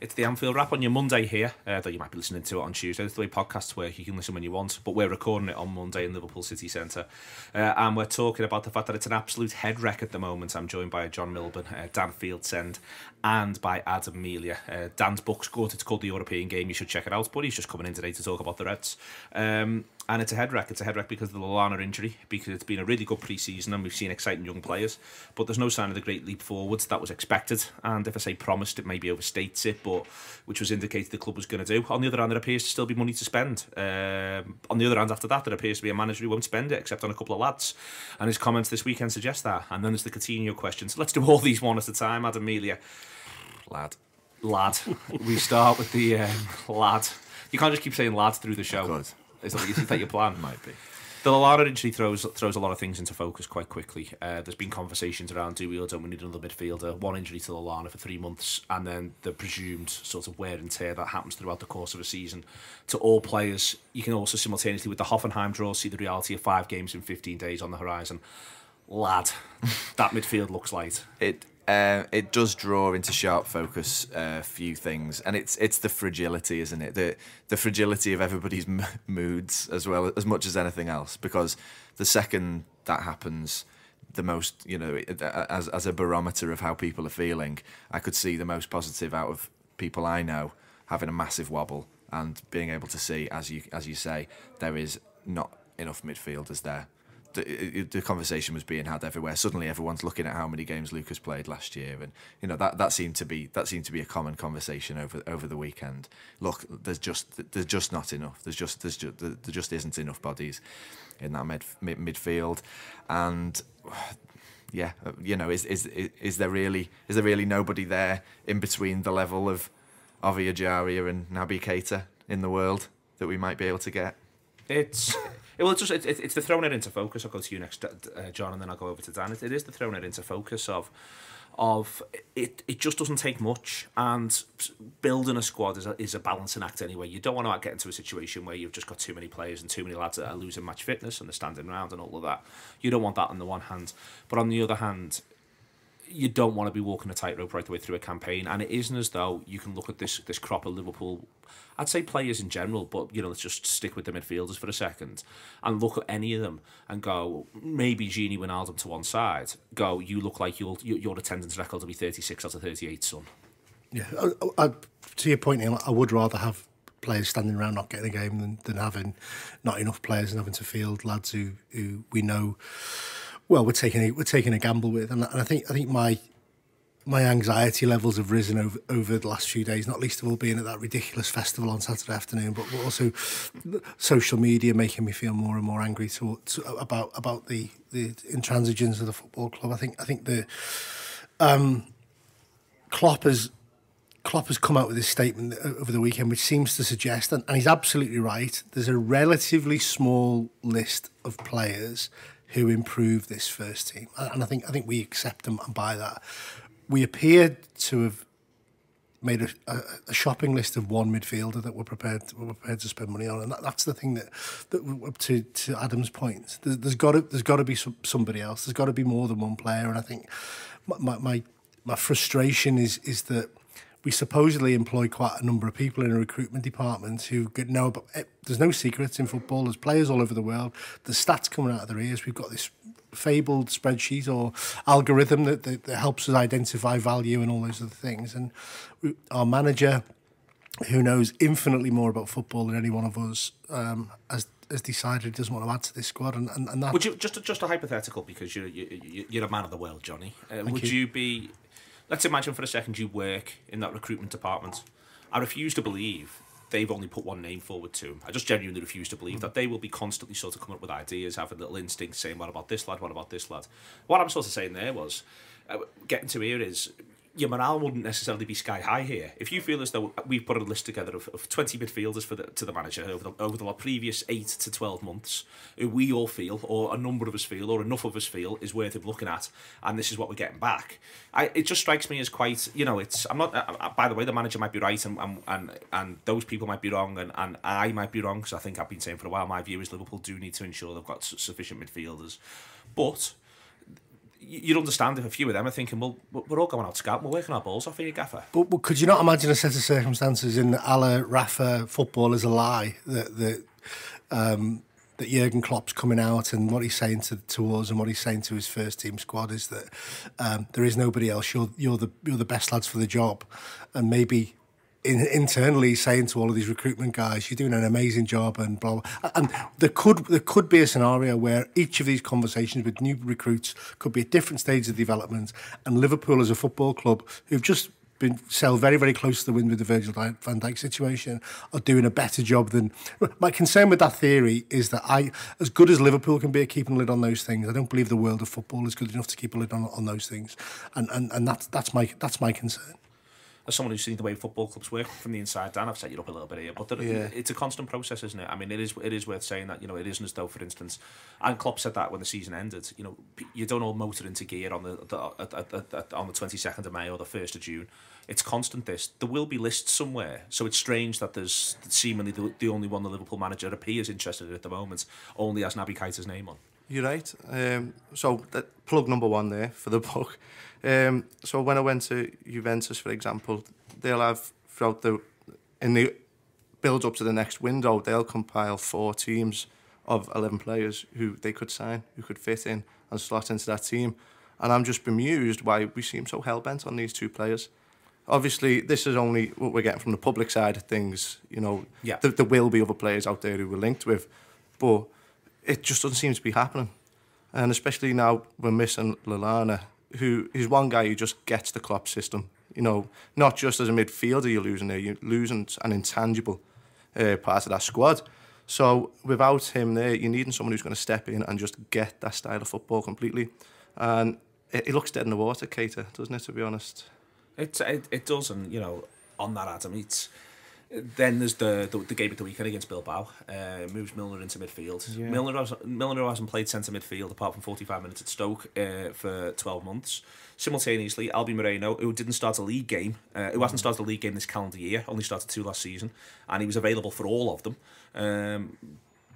It's the Anfield wrap on your Monday here, though you might be listening to it on Tuesday. That's the way podcasts work. You can listen when you want, but we're recording it on Monday in Liverpool City Centre. And we're talking about the fact that it's an absolute head wreck at the moment. I'm joined by John Milburn, Dan Fieldsend, and by Adam Melia. Dan's book's good. It's called The European Game. You should check it out, but he's just coming in today to talk about the Reds. And it's a head wreck. It's a head wreck because of the Lallana injury, because it's been a really good pre-season and we've seen exciting young players, but there's no sign of the great leap forwards that was expected. And if I say promised, it maybe overstates it, but which was indicated the club was going to do. On the other hand, there appears to still be money to spend. On the other hand, after that, there appears to be a manager who won't spend it, except on a couple of lads. And his comments this weekend suggest that. And then there's the Coutinho questions. Let's do all these one at a time. Adam Melia. Lad. We start with the lad. You can't just keep saying lad through the show. Good. Is that your plan? Might be. The Lallana injury throws a lot of things into focus quite quickly. There's been conversations around, do we or don't we need another midfielder? One injury to Lallana for 3 months, and then the presumed sort of wear and tear that happens throughout the course of a season to all players. You can also simultaneously, with the Hoffenheim draw, see the reality of 5 games in 15 days on the horizon. Lad, that midfield looks light. It does draw into sharp focus a few things, and it's the fragility, isn't it? The fragility of everybody's moods as much as anything else. Because the second that happens, the most, as a barometer of how people are feeling, I could see the most positive out of people I know having a massive wobble and being able to see, as you say, there is not enough midfielders there. The conversation was being had everywhere. Suddenly, everyone's looking at how many games Lucas played last year, and that seemed to be a common conversation over the weekend. Look, there's just not enough. There just isn't enough bodies in that midfield, and yeah, is there really nobody there in between the level of Ovie Ejaria and Naby Keita in the world that we might be able to get? It's the throwing it into focus. I'll go to you next, John, and then I'll go over to Dan. It is the throwing it into focus of it. It just doesn't take much, and building a squad is a balancing act anyway. You don't want to get into a situation where you've just got too many players and too many lads that are losing match fitness and they're standing around and all of that. You don't want that on the one hand, but on the other hand, you don't want to be walking a tightrope right the way through a campaign. And it isn't as though you can look at this crop of Liverpool, I'd say players in general, but let's just stick with the midfielders for a second and look at any of them and go, maybe Gini Wijnaldum to one side, go, you look like your attendance record will be 36 out of 38, son. Yeah, to your point, Neil, I would rather have players standing around not getting a game than having not enough players and having to field lads who we know. Well, we're taking a gamble with, and I think my anxiety levels have risen over the last few days. Not least of all being at that ridiculous festival on Saturday afternoon, but also social media making me feel more and more angry about the intransigence of the football club. I think the Klopp has come out with this statement over the weekend, which seems to suggest, and he's absolutely right, there's a relatively small list of players who improved this first team, and I think we accept them and buy that. We appear to have made a shopping list of one midfielder that we're prepared to spend money on, and that's the thing that to Adam's point. There's got to be somebody else. There's got to be more than one player, and I think my frustration is that we supposedly employ quite a number of people in a recruitment department who know about. There's no secrets in football. There's players all over the world. There's stats coming out of their ears. We've got this fabled spreadsheet or algorithm that helps us identify value and all those other things. And our manager, who knows infinitely more about football than any one of us, has decided he doesn't want to add to this squad. And that. Would you just a hypothetical, because you're a man of the world, Johnny? Would you be? Let's imagine for a second you work in that recruitment department. I refuse to believe they've only put one name forward to him. I just genuinely refuse to believe that they will be constantly sort of coming up with ideas, having little instincts, saying, what about this lad, what about this lad? What I'm sort of saying there was, getting to here is, your morale wouldn't necessarily be sky high here. If you feel as though we've put a list together of 20 midfielders to the manager over the previous 8 to 12 months, who we all feel, or a number of us feel, or enough of us feel is worth him looking at, and this is what we're getting back. It just strikes me as quite, I'm not. By the way, the manager might be right, and those people might be wrong, and I might be wrong, because I think I've been saying for a while, my view is Liverpool do need to ensure they've got sufficient midfielders, but you'd understand if a few of them are thinking, well, we're all going out scouting, we're working our balls off here, Gaffer. But could you not imagine a set of circumstances in a la Rafa football is a lie that Jurgen Klopp's coming out and what he's saying to us and what he's saying to his first team squad is that there is nobody else. You're the best lads for the job, and maybe internally saying to all of these recruitment guys, you're doing an amazing job and blah blah. And there could be a scenario where each of these conversations with new recruits could be at different stages of development, and Liverpool as a football club who've just been sailed very, very close to the wind with the Virgil van Dijk situation are doing a better job than... My concern with that theory is that as good as Liverpool can be at keeping a lid on those things, I don't believe the world of football is good enough to keep a lid on those things. And that's my concern. As someone who's seen the way football clubs work from the inside, Dan, I've set you up a little bit here, but it's a constant process, isn't it? I mean, it is worth saying that, it isn't as though, for instance, and Klopp said that when the season ended, you don't all motor into gear on the 22nd of May or the 1st of June. It's constant this. There will be lists somewhere, so it's strange that there's seemingly the only one the Liverpool manager appears interested in at the moment only has Naby Keita's name on. You're right. So that plug number one there for the book. So when I went to Juventus, for example, they'll have in the build up to the next window, they'll compile 4 teams of 11 players who they could sign, who could fit in and slot into that team. And I'm just bemused why we seem so hell-bent on these 2 players. Obviously, this is only what we're getting from the public side of things. There will be other players out there who we're linked with, but it just doesn't seem to be happening. And especially now we're missing Lallana, who is one guy who just gets the Klopp system. Not just as a midfielder you're losing there, you're losing an intangible part of that squad. So without him there, you're needing someone who's going to step in and just get that style of football completely. And it looks dead in the water, Keita, doesn't it, to be honest? It does, and on that, Adam, then there's the game at the weekend against Bilbao. Moves Milner into midfield. Yeah. Milner hasn't played centre midfield apart from 45 minutes at Stoke for 12 months. Simultaneously, Albi Moreno, who didn't start a league game, who hasn't started a league game this calendar year, only started 2 last season, and he was available for all of them.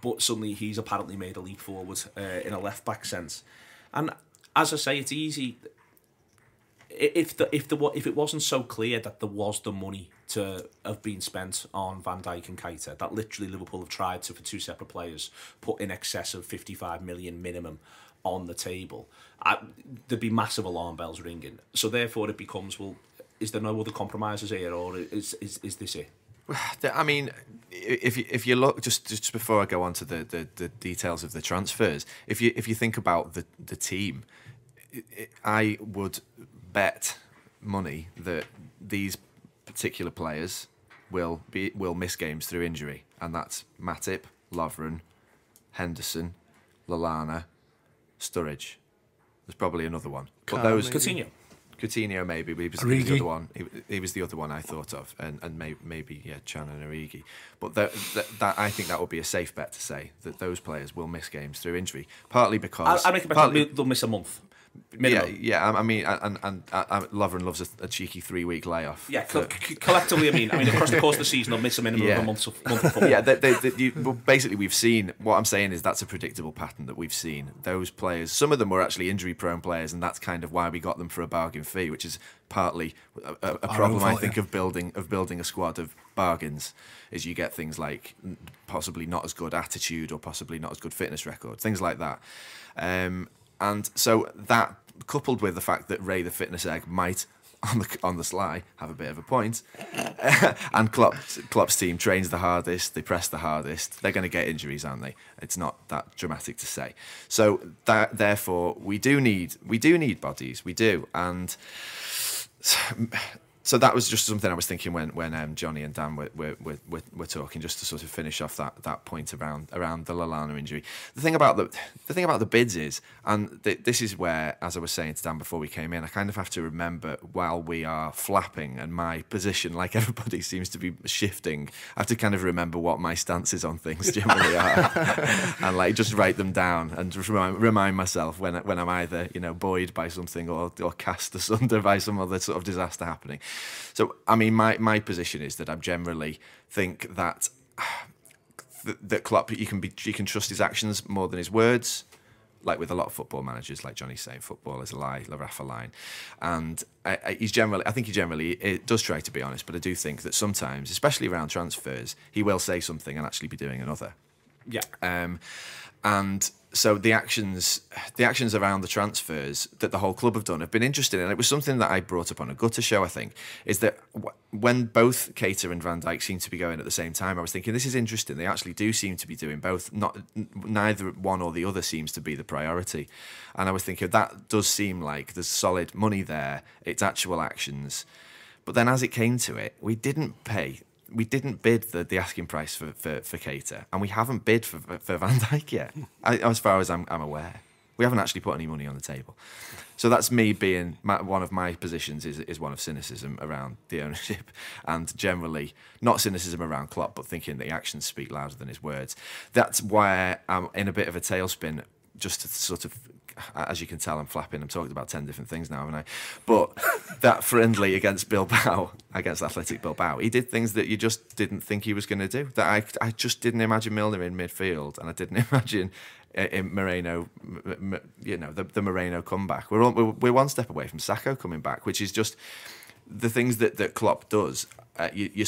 But suddenly he's apparently made a leap forward in a left back sense. And as I say, it's easy. If it wasn't so clear that there was the money to have been spent on Van Dijk and Keita, that literally Liverpool have tried to, for 2 separate players, put in excess of 55 million minimum on the table, there'd be massive alarm bells ringing. So therefore it becomes, well, is there no other compromises here, or is this it? I mean, if you look, just before I go on to the details of the transfers, if you think about the team, I would bet money that these particular players will miss games through injury, and that's Matip, Lovren, Henderson, Lallana, Sturridge. There's probably another one, but those Coutinho maybe, but he was the other one. He was the other one I thought of, and maybe Can and Origi. But that I think that would be a safe bet to say that those players will miss games through injury, partly because I make a bet they'll miss a month. Minimum. Yeah. I mean, and Lovren loves a cheeky 3-week layoff. Yeah, collectively. I mean, across the course of the season, they'll miss a minimum of a month of football. Yeah, well, basically, we've seen. What I'm saying is that's a predictable pattern that we've seen. Those players, some of them were actually injury-prone players, and that's kind of why we got them for a bargain fee, which is partly a problem I think of building a squad of bargains. Is you get things like possibly not as good attitude or possibly not as good fitness record, things like that. And so that, coupled with the fact that Ray the fitness egg might, on the sly, have a bit of a point, and Klopp's team trains the hardest, they press the hardest, they're going to get injuries, aren't they? It's not that dramatic to say. So therefore, we do need bodies, we do, and so that was just something I was thinking when Johnny and Dan were talking, just to sort of finish off that point around the Lallana injury. The thing about the bids is, and this is where, as I was saying to Dan before we came in, I kind of have to remember while we are flapping and my position, like everybody seems to be shifting, I have to kind of remember what my stances on things generally are, and like just write them down and just remind myself when I'm either buoyed by something or cast asunder by some other sort of disaster happening. So, I mean, my position is that I generally think that Klopp, you can trust his actions more than his words. like with a lot of football managers, like Johnny's saying, football is a lie, La Rafa line. And I think he generally does try to be honest, but I do think that sometimes, especially around transfers, he will say something and actually be doing another. Yeah. And so the actions around the transfers that the whole club have done have been interesting, and it was something that I brought up on a Gutter show, I think, is that when both Keita and Van Dijk seem to be going at the same time, I was thinking, this is interesting. They actually do seem to be doing both. Neither one or the other seems to be the priority. And I was thinking, that does seem like there's solid money there. It's actual actions. But then as it came to it, we didn't bid the asking price for Keita, and we haven't bid for Van Dijk yet, as far as I'm aware. We haven't actually put any money on the table. So that's me being, one of my positions is one of cynicism around the ownership, and generally not cynicism around Klopp, but thinking that the actions speak louder than his words. That's why I'm in a bit of a tailspin, just to sort of, as you can tell, I'm flapping. I'm talking about 10 different things now, haven't I? But that friendly against Athletic Bilbao, he did things that you just didn't think he was going to do. That I just didn't imagine Milner in midfield, and I didn't imagine in Moreno, the Moreno comeback. We're one step away from Sacco coming back, which is just the things that Klopp does. You can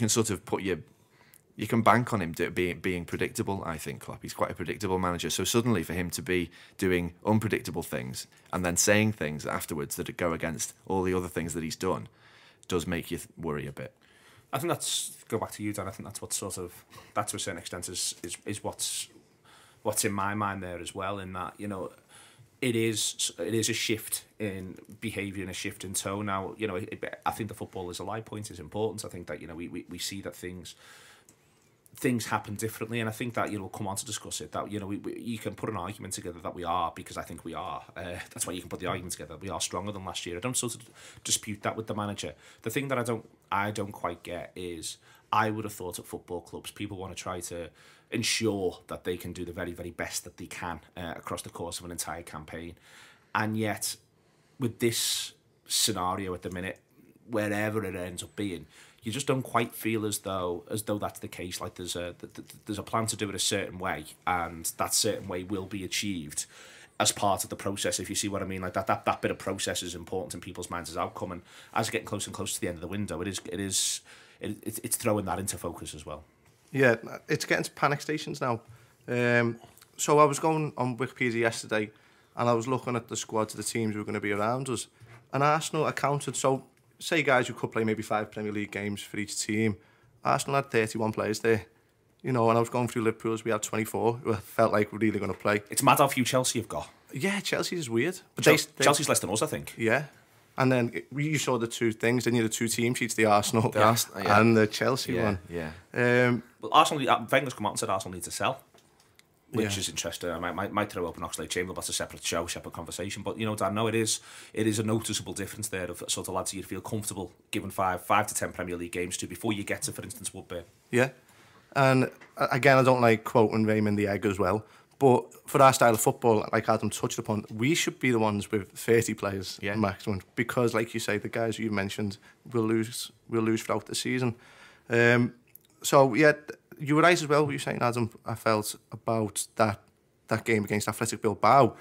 sort of put your. You can bank on him being predictable, I think, Klopp. He's quite a predictable manager. So suddenly for him to be doing unpredictable things and then saying things afterwards that go against all the other things that he's done does make you worry a bit. I think go back to you, Dan, I think that's what sort of, that to a certain extent is what's in my mind there as well, in that, it is a shift in behaviour and a shift in tone. Now, I think the football is a lie point is important. I think that, we see that things happen differently, and I think that we'll come on to discuss it, that you can put an argument together that we are, because I think we are, that's why you can put the argument together, we are stronger than last year. I don't sort of dispute that with the manager. The thing that I don't quite get is, I would have thought at football clubs people want to try to ensure that they can do the very, very best that they can across the course of an entire campaign, and yet with this scenario at the minute, wherever it ends up being, you just don't quite feel as though that's the case. Like there's a plan to do it a certain way, and that certain way will be achieved as part of the process, if you see what I mean. Like that bit of process is important in people's minds as outcome, and as we're getting closer and closer to the end of the window, it's throwing that into focus as well. Yeah, it's getting to panic stations now. So I was going on Wikipedia yesterday, and I was looking at the squads of the teams who are going to be around us, and Arsenal accounted, so say guys who could play maybe 5 Premier League games for each team, Arsenal had 31 players there. And I was going through Liverpool's, we had 24 who I felt like were really going to play. It's mad how few Chelsea have got. Yeah, Chelsea is weird. But Chelsea's less than us, I think. Yeah. And then you saw the two things, didn't you? The two team sheets, the Arsenal and the Chelsea one. Yeah. Well, Arsenal, Wenger's come out and said Arsenal need to sell, which is interesting. I might throw open Oxlade Chamberlain, that's a separate show, separate conversation. But Dan, no, it is a noticeable difference there of sort of lads you'd feel comfortable giving 5 to 10 Premier League games to before you get to, for instance, Woodburn. Yeah, and again, I don't like quoting Raymond the Egg as well, but for our style of football, like Adam touched upon, we should be the ones with 30 players maximum, because, like you say, the guys you mentioned will lose throughout the season. So yeah. You were right as well, what you were saying, Adam, I felt about that game against Athletic Bilbao,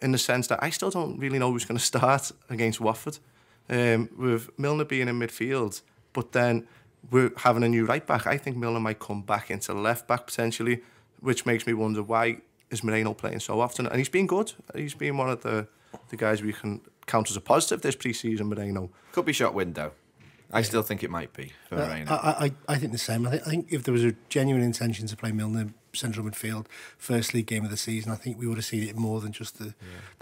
in the sense that I still don't really know who's going to start against Watford. With Milner being in midfield, but then we're having a new right-back. I think Milner might come back into left-back potentially, which makes me wonder, why is Moreno playing so often? And he's been good. He's been one of the guys we can count as a positive this pre-season, Moreno. Could be shot window. I still think it might be for Moreno. I think the same. I think if there was a genuine intention to play Milner central midfield, first league game of the season, I think we would have seen it more than just the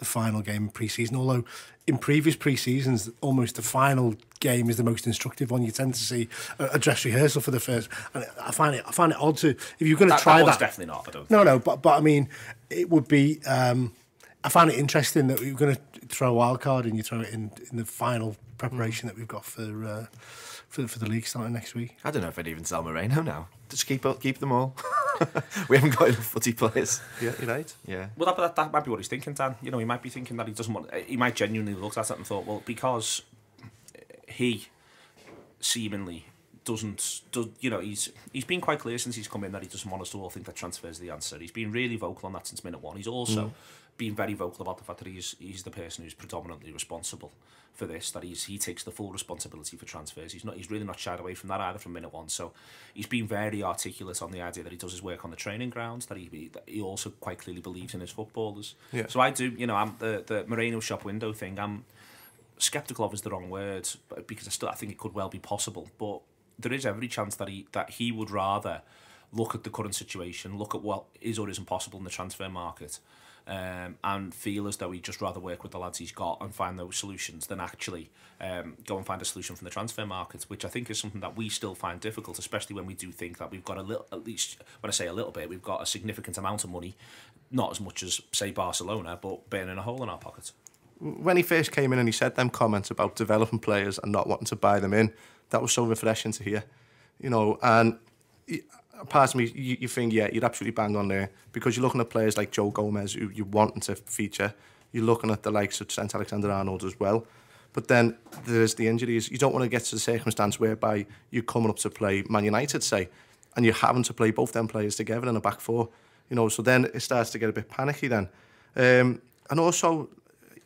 final game of pre-season. Although in previous pre-seasons, almost the final game is the most instructive one. You tend to see a dress rehearsal for the first. And I find it odd to, if you're going to try that. That's definitely not. I don't. No, but I mean, it would be. I find it interesting that you're going to throw a wild card and you throw it in the final preparation that we've got for the league starting next week. I don't know if I'd even sell Moreno now. Just keep them all. We haven't got enough footy players. Yeah, you're right. Yeah. Well, that might be what he's thinking, Dan. He might be thinking that he doesn't want. He might genuinely look at it and thought, well, because he seemingly he's been quite clear since he's come in that he doesn't want us to all think that transfers the answer. He's been really vocal on that since minute one. He's also been very vocal about the fact that he's the person who's predominantly responsible for this, that he takes the full responsibility for transfers. He's really not shied away from that either from minute one. So he's been very articulate on the idea that he does his work on the training grounds, that he also quite clearly believes in his footballers. Yeah. So I do, I'm the Moreno shop window thing, I'm sceptical of is the wrong word, because I think it could well be possible, but there is every chance that he would rather look at the current situation, look at what is or isn't possible in the transfer market, and feel as though he'd just rather work with the lads he's got and find those solutions than actually go and find a solution from the transfer market, which I think is something that we still find difficult, especially when we do think that we've got at least, when I say a little bit, we've got a significant amount of money, not as much as, say, Barcelona, but burning a hole in our pocket. When he first came in and he said them comments about developing players and not wanting to buy them in, that was so refreshing to hear, and part of me, you think, yeah, you're absolutely bang on there, because you're looking at players like Joe Gomez, who you're wanting to feature. You're looking at the likes of Trent Alexander-Arnold as well. But then there's the injuries. You don't want to get to the circumstance whereby you're coming up to play Man United, say, and you're having to play both them players together in a back four. So then it starts to get a bit panicky then. And also,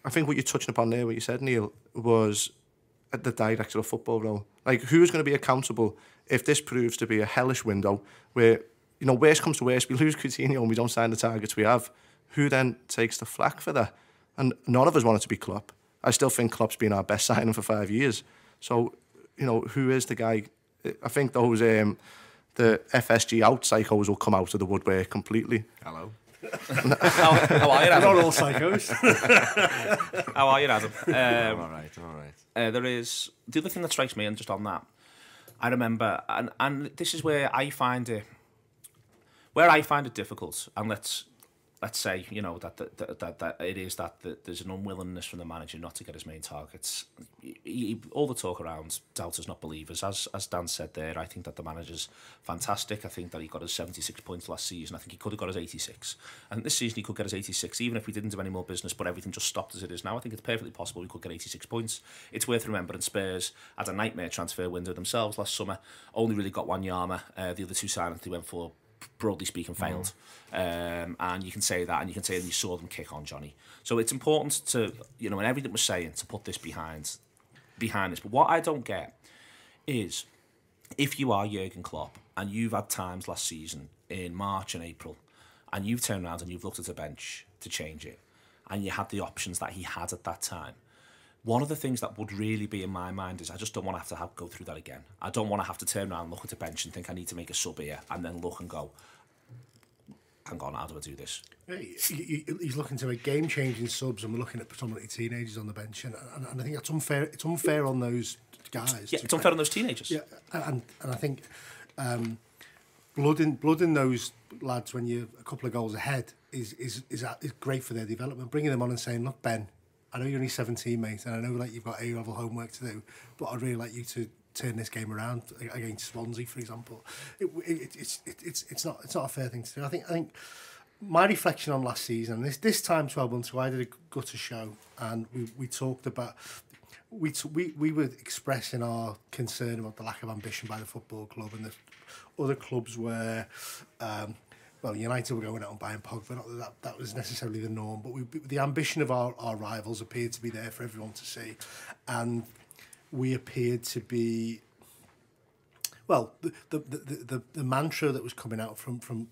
I think what you're touching upon there, what you said, Neil, was at the director of football role. Like, who's going to be accountable if this proves to be a hellish window where, worst comes to worst, we lose Coutinho and we don't sign the targets we have? Who then takes the flak for that? And none of us want it to be Klopp. I still think Klopp's been our best signing for 5 years. So, who is the guy? I think those the FSG out psychos will come out of the woodwork completely. Hello. How are you, Adam? Not all psychos. How are you, Adam? I'm all right. There is the other thing that strikes me, and just on that, I remember, and this is where I find it difficult, and let's say that it is that there's an unwillingness from the manager not to get his main targets. All the talk around doubters not believers, as Dan said there, I think that the manager's fantastic. I think that he got his 76 points last season. I think he could have got his 86. I think this season he could get his 86, even if we didn't do any more business, but everything just stopped as it is now. I think it's perfectly possible we could get 86 points. It's worth remembering Spurs had a nightmare transfer window themselves last summer, only really got Wanyama. The other two signings they went for, broadly speaking, failed. And you can say that, and you can say that you saw them kick on Johnny. So it's important to, and everything we're saying, to put this behind this. But what I don't get is, if you are Jurgen Klopp and you've had times last season in March and April, and you've turned around and you've looked at the bench to change it, and you had the options that he had at that time, one of the things that would really be in my mind is I just don't want to have to go through that again. I don't want to have to turn around, look at the bench and think I need to make a sub here, and then look and go, hang on, how do I do this? He's looking to make game-changing subs, and we're looking at predominantly teenagers on the bench, and I think that's unfair. It's unfair on those guys. Yeah, it's unfair on those teenagers. Yeah, and I think blood in those lads when you're a couple of goals ahead is great for their development. Bringing them on and saying, look, Ben, I know you're only 17, mate, and I know you've got A-level homework to do, but I'd really like you to turn this game around against Swansea, for example. It's not a fair thing to do. I think my reflection on last season, this time 12 months ago, I did a gutter show, and we talked about we were expressing our concern about the lack of ambition by the football club, and the other clubs were. United were going out and buying Pogba. Not that was necessarily the norm, but the ambition of our rivals appeared to be there for everyone to see, and we appeared to be. Well, the mantra that was coming out from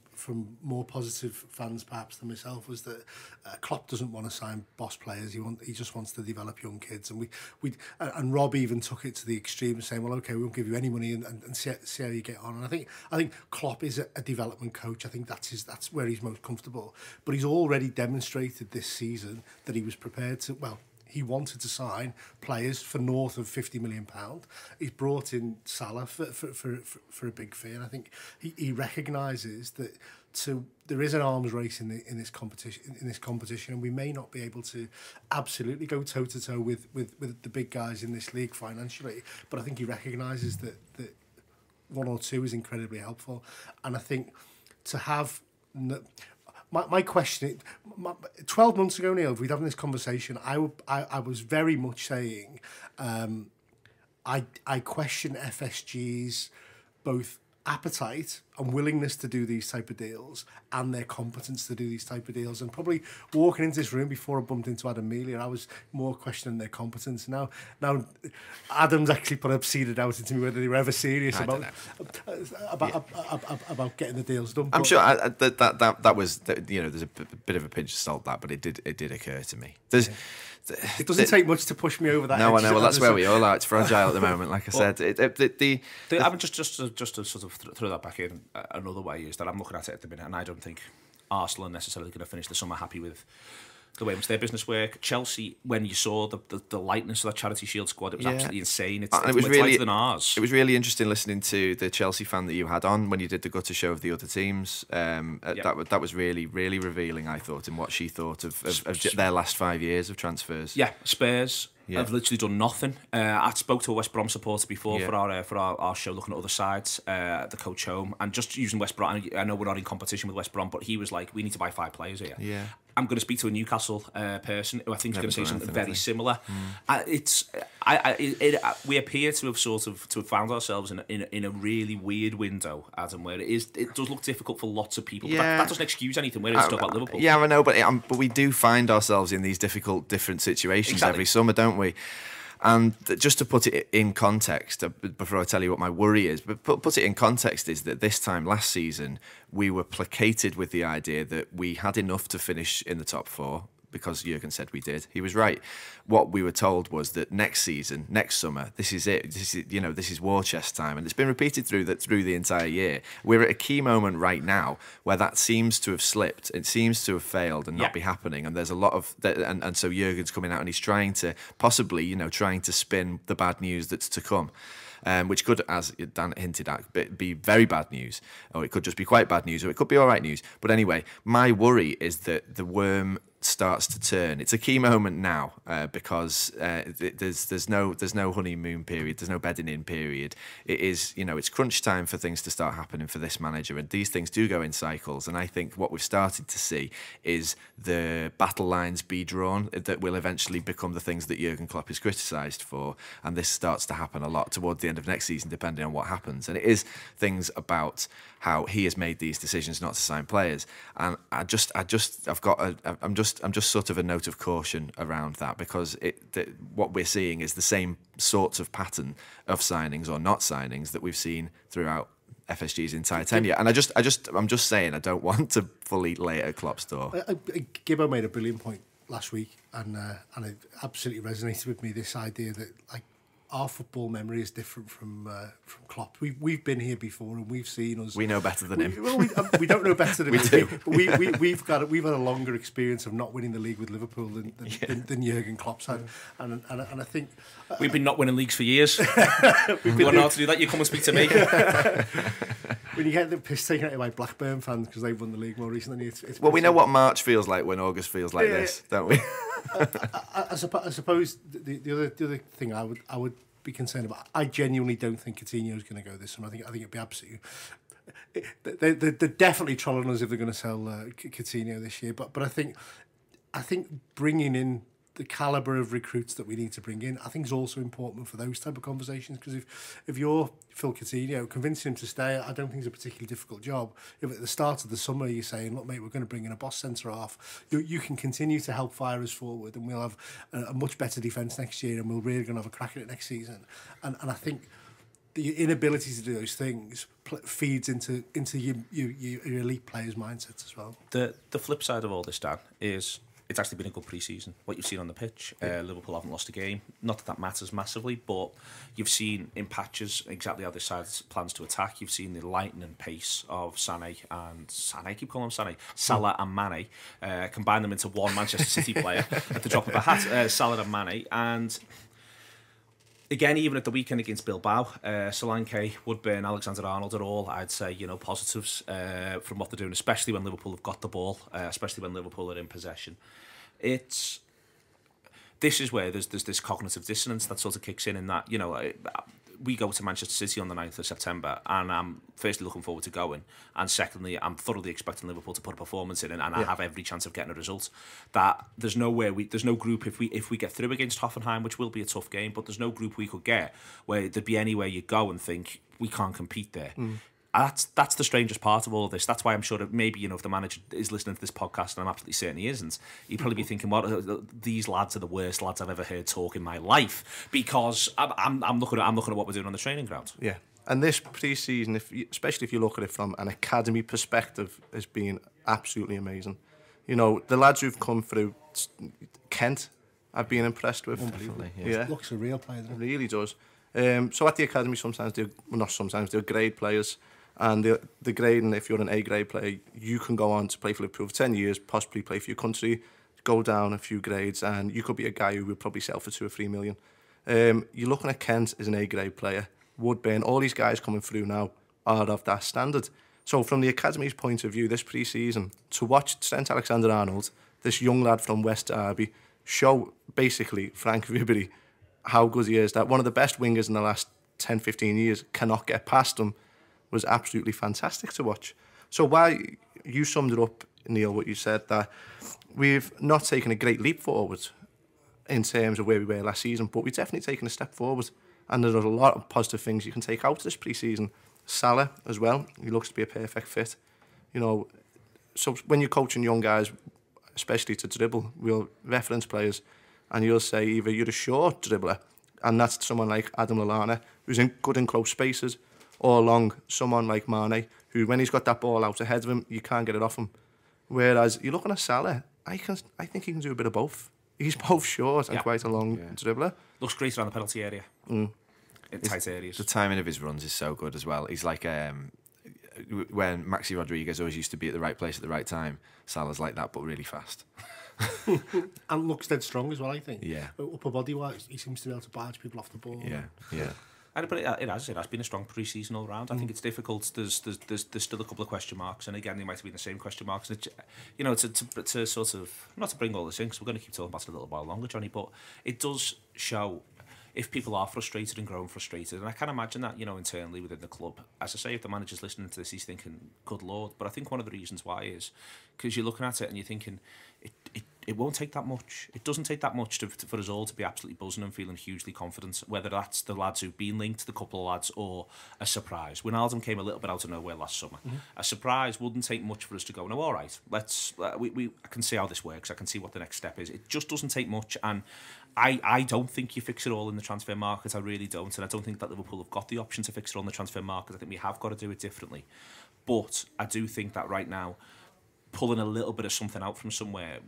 more positive fans perhaps than myself was that Klopp doesn't want to sign boss players. He just wants to develop young kids, and Rob even took it to the extreme, saying, "Well, okay, we won't give you any money and see how you get on." And I think Klopp is a development coach. I think that's where he's most comfortable. But he's already demonstrated this season that he was prepared to. Well, he wanted to sign players for north of £50 million. He's brought in Salah for a big fee, and I think he recognises that there is an arms race in this competition, and we may not be able to absolutely go toe to toe with the big guys in this league financially, but I think he recognises that one or two is incredibly helpful, and I think to have. My question, 12 months ago, Neil, if we'd having this conversation, I was very much saying, I question FSG's both appetite and willingness to do these type of deals and their competence to do these type of deals. And probably walking into this room before I bumped into Adam Melia, I was more questioning their competence. Now Adam's actually put a seeded out into me whether they were ever serious about getting the deals done. I'm sure that was, you know, there's a bit of a pinch of salt that, but it did occur to me. It doesn't take much to push me over that. No, I know. Well, that's where we all are. It's fragile at the moment. Like I said, I mean, just to sort of throw that back in another way is that I'm looking at it at the minute, and I don't think Arsenal are necessarily going to finish the summer happy with the way in which their business work. Chelsea, when you saw the lightness of that Charity Shield squad, it was absolutely insane. It was really lighter than ours. It was really interesting listening to the Chelsea fan that you had on when you did the gutter show of the other teams. That was really, really revealing, I thought, in what she thought of their last 5 years of transfers. Yeah, Spurs. Yeah. I've literally done nothing. I spoke to a West Brom supporter before for our show, looking at other sides, the coach home, and just using West Brom. I know we're not in competition with West Brom, but he was like, "We need to buy 5 players here." Yeah. I'm going to speak to a Newcastle person who I think is going to say something very similar. We appear to have found ourselves in a really weird window, Adam, where it does look difficult for lots of people. But that doesn't excuse anything. We're here to talk about Liverpool. Yeah, I know, but we do find ourselves in these different situations every summer, don't we? And just to put it in context, before I tell you what my worry is, but put it in context is that this time last season, we were placated with the idea that we had enough to finish in the top 4, because Jurgen said we did. He was right. What we were told was that next season, next summer, this is it. This is war chest time, and it's been repeated through the entire year. We're at a key moment right now where that seems to have slipped. It seems to have failed and not be happening. And there's a lot of and so Jurgen's coming out and he's trying to possibly, trying to spin the bad news that's to come. Which could, as Dan hinted at, be very bad news, or it could just be quite bad news, or it could be all right news. But anyway, my worry is that the worm starts to turn. It's a key moment now because there's no honeymoon period, there's no bedding in period. It is, it's crunch time for things to start happening for this manager, and these things do go in cycles. And I think what we've started to see is the battle lines be drawn that will eventually become the things that Jurgen Klopp is criticised for, and this starts to happen a lot towards the end of next season, depending on what happens. And it is things about how he has made these decisions not to sign players, and I'm just sort of a note of caution around that, because what we're seeing is the same sorts of pattern of signings or not signings that we've seen throughout FSG's entire tenure. And I'm just saying, I don't want to fully lay it at Klopp's door. Gibbo made a brilliant point last week, and it absolutely resonated with me, this idea that our football memory is different from Klopp. We've been here before, and we've seen us. We know better than him. We don't know better than we him. do. But we've had a longer experience of not winning the league with Liverpool than Jurgen Klopp's had, and I think we've been not winning leagues for years. You want to know how to do that? You come and speak to me. When you get the piss taken out of by Blackburn fans because they've won the league more recently, it's well, we know what March feels like when August feels like this, don't we? I suppose the other thing I would be concerned about. I genuinely don't think Coutinho is going to go this summer. I think it'd be absolutely. They're definitely trolling us if they're going to sell Coutinho this year. But I think bringing in the calibre of recruits that we need to bring in, I think is also important for those type of conversations. Because if you're Phil Coutinho, convincing him to stay, I don't think it's a particularly difficult job. If at the start of the summer you're saying, look mate, we're going to bring in a boss centre-half, you can continue to help fire us forward, and we'll have a much better defence next year, and we're really going to have a crack at it next season. And I think the inability to do those things feeds into your elite players' mindsets as well. The flip side of all this, Dan, is it's actually been a good pre-season. What you've seen on the pitch, Liverpool haven't lost a game. Not that matters massively, but you've seen in patches exactly how this side plans to attack. You've seen the lightning pace of Salah and Mane. Combine them into one Manchester City player at the drop of a hat. Salah and Mane. And again, even at the weekend against Bilbao, Solanke, Woodburn, Alexander-Arnold are all, I'd say, positives from what they're doing, especially when Liverpool have got the ball, especially when Liverpool are in possession. This is where there's this cognitive dissonance that sort of kicks in that, we go to Manchester City on the 9th of September, and I'm firstly looking forward to going, and secondly, I'm thoroughly expecting Liverpool to put a performance in, and I have every chance of getting a result. That there's no group, if we get through against Hoffenheim, which will be a tough game, but there's no group we could get where there'd be anywhere you go and think we can't compete there. That's the strangest part of all of this. That's why I'm sure that maybe, if the manager is listening to this podcast, and I'm absolutely certain he isn't, he'd probably be thinking, "Well, these lads are the worst lads I've ever heard talk in my life," because I'm looking at what we're doing on the training ground. Yeah, and this pre-season, especially if you look at it from an academy perspective, has been absolutely amazing. The lads who've come through Kent, I've been impressed with. Unbelievable. Yeah, Looks a real player, doesn't it really does. So at the academy, they're grade players. And the grading, if you're an A-grade player, you can go on to play for Liverpool for 10 years, possibly play for your country, go down a few grades, and you could be a guy who would probably sell for 2 or 3 million. You're looking at Kent as an A-grade player, Woodburn, all these guys coming through now are of that standard. So from the academy's point of view, this pre-season, to watch Trent Alexander-Arnold, this young lad from West Derby, show basically Frank Ribery how good he is, that one of the best wingers in the last 10, 15 years cannot get past him, was absolutely fantastic to watch. So while you summed it up, Neil, what you said, that we've not taken a great leap forward in terms of where we were last season, but we've definitely taken a step forward. And there's a lot of positive things you can take out of this pre-season. Salah as well, he looks to be a perfect fit. So when you're coaching young guys, especially to dribble, we'll reference players, and you'll say either you're a short dribbler, and that's someone like Adam Lallana, who's good in close spaces, or long, someone like Mane, who when he's got that ball out ahead of him, you can't get it off him. Whereas you're looking at Salah, I think he can do a bit of both. He's both short and quite a long dribbler. Looks great around the penalty area. In tight areas. The timing of his runs is so good as well. He's like when Maxi Rodriguez always used to be at the right place at the right time. Salah's like that, but really fast. And looks dead strong as well, I think. Yeah. Upper body wise, he seems to be able to barge people off the ball. Yeah. But it has been a strong pre-season all round. I think it's difficult. There's still a couple of question marks, and again, they might have been the same question marks. And to sort of, not to bring all this in, because we're going to keep talking about it a little while longer, Johnny, but it does show if people are frustrated and growing frustrated, and I can imagine that, internally within the club. As I say, if the manager's listening to this, he's thinking, good Lord. But I think one of the reasons why is because you're looking at it and you're thinking, it won't take that much. It doesn't take that much for us all to be absolutely buzzing and feeling hugely confident, whether that's the lads who've been linked, the couple of lads, or a surprise. Wijnaldum came a little bit out of nowhere last summer. A surprise wouldn't take much for us to go, no, all right, let's. I can see how this works. I can see what the next step is. It just doesn't take much, and I don't think you fix it all in the transfer market. I really don't, and I don't think that Liverpool have got the option to fix it all in the transfer market. I think we have got to do it differently. But I do think that right now, pulling a little bit of something out from somewhere,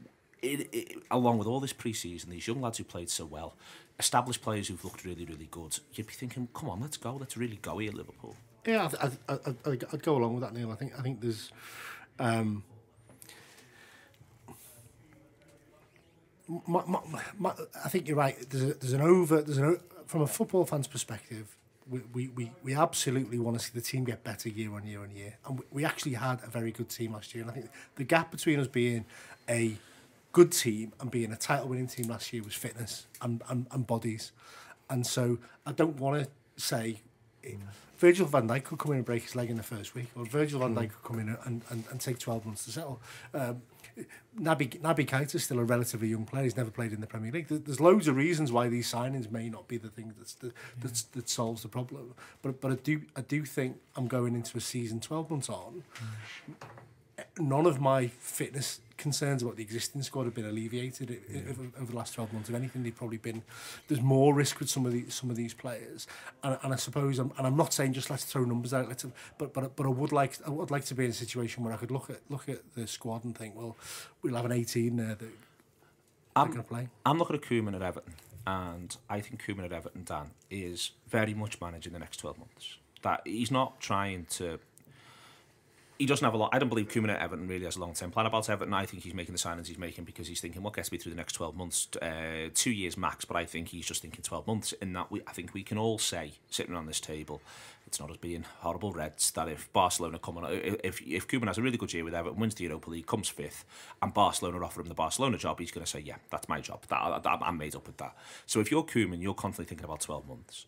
along with all this pre-season, these young lads who played so well, established players who've looked really, really good, you'd be thinking, come on, let's go, let's really go here, Liverpool. Yeah, I'd go along with that, Neil. I think there's I think you're right. From a football fan's perspective, we absolutely want to see the team get better year on year on year, and we actually had a very good team last year. And I think the gap between us being a good team and being a title-winning team last year was fitness and bodies. And so I don't want to say Virgil van Dijk could come in and break his leg in the first week, or Virgil van Dijk could come in and take 12 months to settle. Naby Keita's still a relatively young player. He's never played in the Premier League. There's loads of reasons why these signings may not be the thing that solves the problem. But I do think I'm going into a season 12 months on. None of my fitness concerns about the existing squad have been alleviated over the last 12 months. If anything, they've probably been. There's more risk with some of these players, and I suppose I'm not saying just let's throw numbers out. But I would like to be in a situation where I could look at the squad and think, well, we'll have an 18 there that are going to play. I'm looking at Koeman at Everton, and I think Koeman at Everton, Dan, is very much managing the next 12 months. That he's not trying to. He doesn't have a lot. I don't believe Koeman at Everton really has a long-term plan about Everton. I think he's making the signings he's making because he's thinking what gets me through the next 12 months, 2 years max. But I think he's just thinking 12 months. In that, I think we can all say, sitting around this table, it's not as being horrible Reds, that if Barcelona come on, if Koeman has a really good year with Everton, wins the Europa League, comes fifth, and Barcelona offer him the Barcelona job, he's going to say, yeah, that's my job. I'm made up with that. So if you're Koeman, you're constantly thinking about 12 months.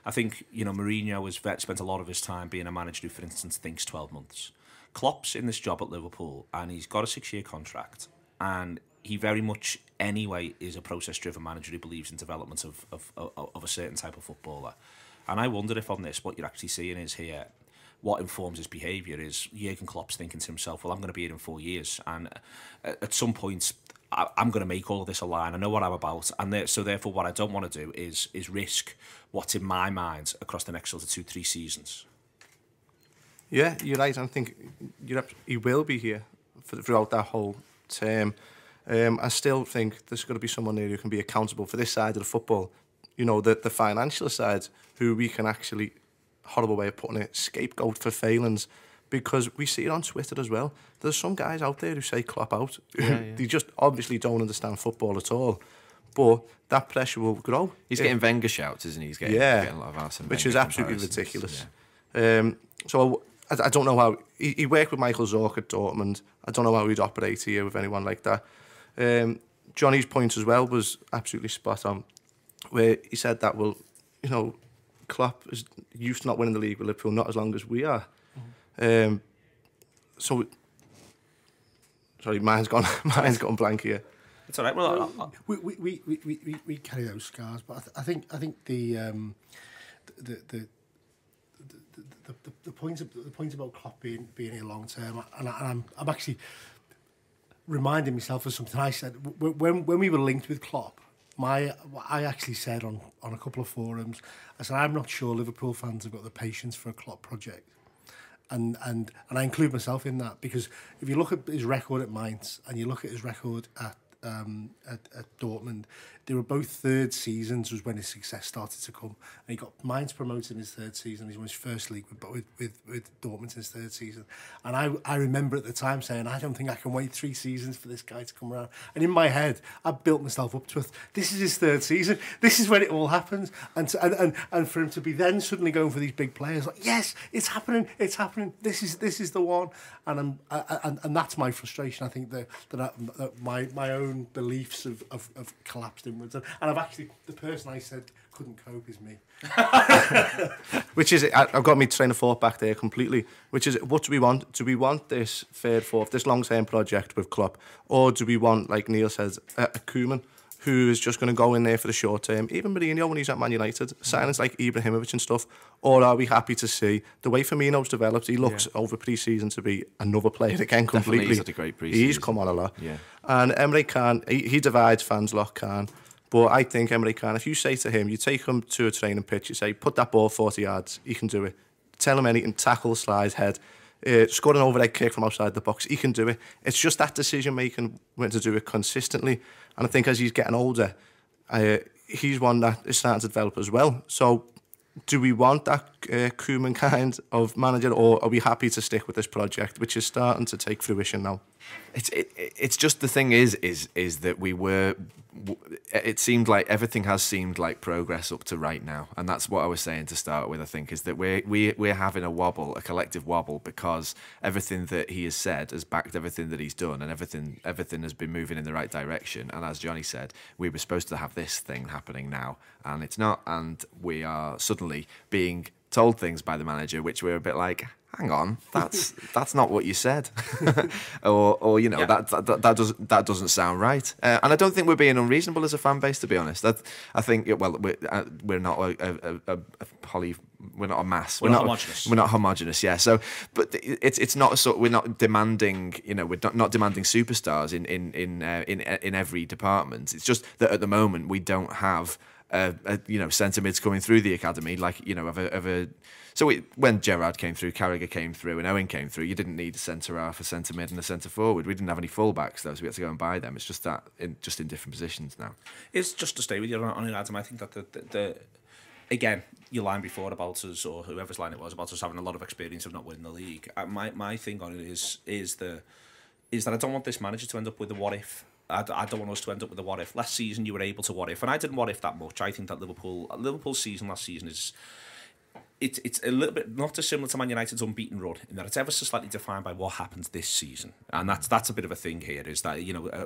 I think, Mourinho has spent a lot of his time being a manager who, for instance, thinks 12 months. Klopp's in this job at Liverpool, and he's got a 6-year contract, and he very much, anyway, is a process-driven manager who believes in development of a certain type of footballer. And I wonder if on this, what you're actually seeing is here, what informs his behaviour is Jurgen Klopp's thinking to himself, well, I'm going to be here in 4 years, and at some point, I'm going to make all of this align. I know what I'm about, and so therefore, what I don't want to do is risk what's in my mind across the next sort of 2-3 seasons. Yeah, you're right. I think he will be here throughout that whole term. I still think there's got to be someone there who can be accountable for this side of the football. The financial side, who we can actually, horrible way of putting it, scapegoat for failings. Because we see it on Twitter as well. There's some guys out there who say Klopp out. They just obviously don't understand football at all. But that pressure will grow. He's getting Wenger shouts, isn't he? He's getting a lot of Arsene Wenger, which is absolutely ridiculous. Yeah. So I don't know how... He worked with Michael Zorc at Dortmund. I don't know how he'd operate here with anyone like that. Johnny's point as well was absolutely spot on, where he said that, well, Klopp is used to not winning the league with Liverpool, not as long as we are. Sorry, mine's gone blank here. It's all right. Well, we carry those scars, but I think the point about Klopp being here long term, and I'm actually reminding myself of something I said when we were linked with Klopp. I actually said on a couple of forums, I said, I'm not sure Liverpool fans have got the patience for a Klopp project. And I include myself in that, because if you look at his record at Mainz and you look at his record at Dortmund, they were both third seasons was when his success started to come. And he got Mainz promoted in his third season. He won his first league with Dortmund in his third season. And I remember at the time saying, I don't think I can wait 3 seasons for this guy to come around. And in my head, I built myself up to it. This is his third season. This is when it all happens. And for him to be then suddenly going for these big players, like, yes, it's happening. It's happening. This is the one. And that's my frustration. I think that my own beliefs have collapsed inwards, and I've actually, the person I said couldn't cope is me. Which is, I've got me train of thought back there completely, which is, what do we want? Do we want this third, fourth, this long-term project with Klopp, or do we want, like Neil says, a Koeman who is just going to go in there for the short term, even Mourinho when he's at Man United, signings like Ibrahimovic and stuff, or are we happy to see the way Firmino's developed? He looks over pre-season to be another player again completely. Definitely, he's had a great pre-season. He's come on a lot. Yeah. And Emre Can, he divides fans, Can. But I think Emre Can, if you say to him, you take him to a training pitch, you say, put that ball 40 yards, he can do it. Tell him anything, tackle, slide, head, score an overhead kick from outside the box, he can do it. It's just that decision-making, when to do it consistently. And I think as he's getting older, he's one that is starting to develop as well. So do we want that Koeman kind of manager, or are we happy to stick with this project, which is starting to take fruition now? It's just, the thing is that we were, it seemed like everything has seemed like progress up to right now, and that's what I was saying to start with. I think is that we're having a wobble, a collective wobble, because everything that he has said has backed everything that he's done, and everything has been moving in the right direction. And as Johnny said, we were supposed to have this thing happening now, and it's not, and we are suddenly being told things by the manager which we're a bit like, hang on, that's not what you said, or that doesn't sound right. And I don't think we're being unreasonable as a fan base, to be honest. I think we're not we're not a mass. We're not homogenous. We're not homogenous. Yeah. So, but it's not so. We're not demanding. We're not demanding superstars in every department. It's just that at the moment we don't have centre mids coming through the academy, like So when Gerrard came through, Carragher came through, and Owen came through, you didn't need a centre half, a centre mid, and a centre forward. We didn't have any full-backs though, so we had to go and buy them. It's just that in different positions now. It's just to stay with you on it, Adam. I think that the again, your line before about us, or whoever's line it was, about us having a lot of experience of not winning the league. My thing on it is that I don't want this manager to end up with a what if. I don't want us to end up with a what if. Last season you were able to what if, and I didn't what if that much. I think that Liverpool's season last season it's a little bit not dissimilar to Man United's unbeaten run in that it's ever so slightly defined by what happens this season, and that's a bit of a thing here, is that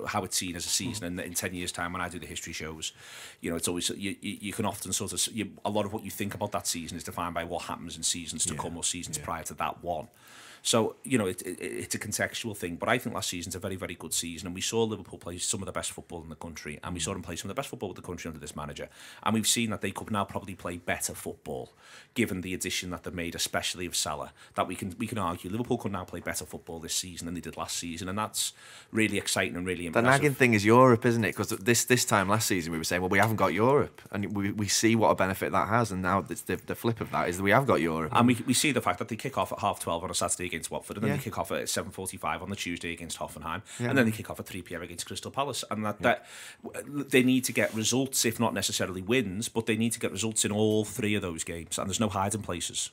how it's seen as a season. And in 10 years' time, when I do the history shows, it's always you can often sort of a lot of what you think about that season is defined by what happens in seasons to come or seasons prior to that one. So, it's a contextual thing. But I think last season's a very, very good season. And we saw Liverpool play some of the best football in the country. And we saw them play some of the best football with the country under this manager. And we've seen that they could now probably play better football, given the addition that they've made, especially of Salah. That we can argue Liverpool could now play better football this season than they did last season. And that's really exciting and really impressive. The nagging thing is Europe, isn't it? Because this time last season we were saying, well, we haven't got Europe. And we see what a benefit that has. And now the flip of that is that we have got Europe. And we see the fact that they kick off at 12:30 on a Saturday against Watford, and then they kick off at 7:45 on the Tuesday against Hoffenheim, and then they kick off at 3 p.m. against Crystal Palace. And that they need to get results, if not necessarily wins, but they need to get results in all three of those games, and there's no hiding places.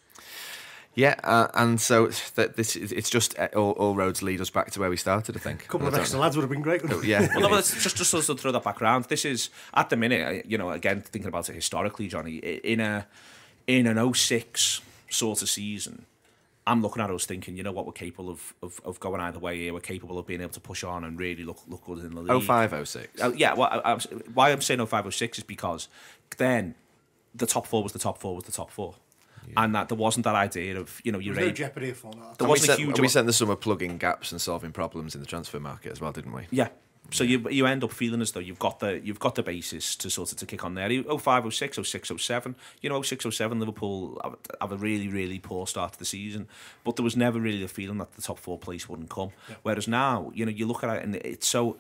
Yeah, and so it's just all roads lead us back to where we started, I think. A couple of extra lads would have been great. Yeah. Well, no, but it's just to throw that background. This is, at the minute, again, thinking about it historically, Johnny, in an 06 sort of season, I'm looking at us thinking, what, we're capable of going either way here. We're capable of being able to push on and really look good in the league. 05, 06. Yeah, well, why I'm saying 05, 06 is because then the top four was the top four was the top four. Yeah. And that there wasn't that idea of, you're no jeopardy of falling out. There wasn't a huge... We spent the summer plugging gaps and solving problems in the transfer market as well, didn't we? Yeah. So you end up feeling as though you've got the basis to sort of to kick on there. 05, 06, 06, 07. 06, 07, Liverpool have a really, really poor start to the season, but there was never really the feeling that the top four place wouldn't come. Yeah. Whereas now, you look at it and it's so